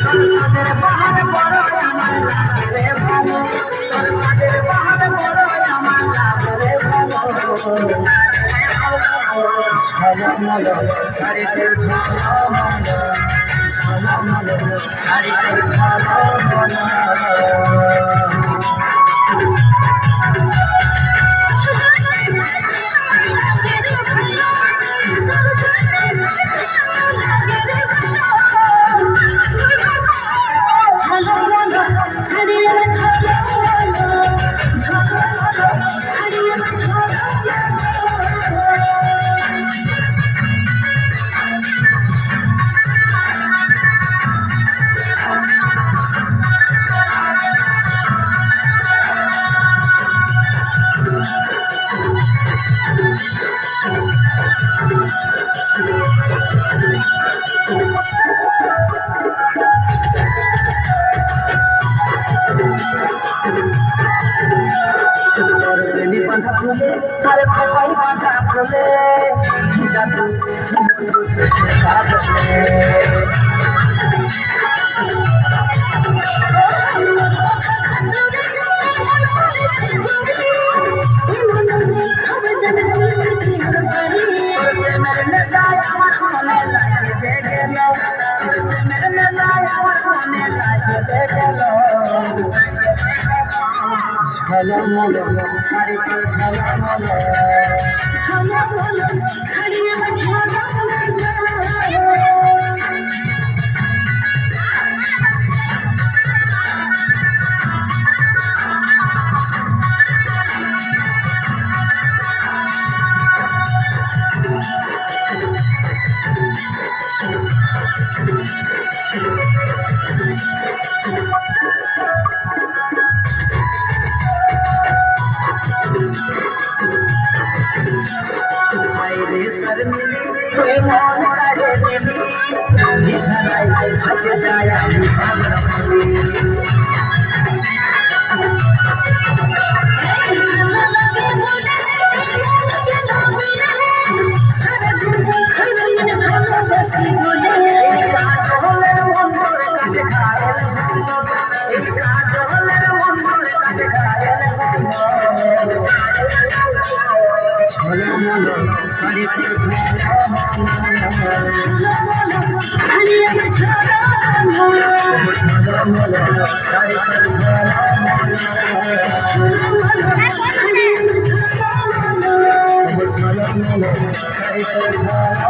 তোর সাজের বাহার বড় আমার লাগে রে ভালো, তোর সাজের বাহার বড় আমার লাগে রে ভালো। ঝলমল শাড়িতে ঝলমল, ঝলমল শাড়িতে ঝলমল। বাঁধা ফুলে আরে খোপাই বাঁধা ফুলে জাদু মধু চোখে কাজলে। প্রেমের নেশায় আমার মনে লাগে যে গেল, প্রেমের নেশায় আমার মনে লাগে যে গেল। ঝলমল শাড়িতে ঝলমল, ঝলমল শাড়িতে ঝলমল। তুই মন কাড়ে নিলি ইশারায় হাসে যায় আমি পাগল হলি। এই কাজ হলে বন্ধুর কাছে খায়েল, এই কাজ হলে বন্ধুর কাছে খায়েল। ঝলমল শাড়িতে ঝলমল, শাড়িতে ঝলমল, ঝলমল শাড়িতে ঝলমল, ঝলমল শাড়িতে ঝলমল।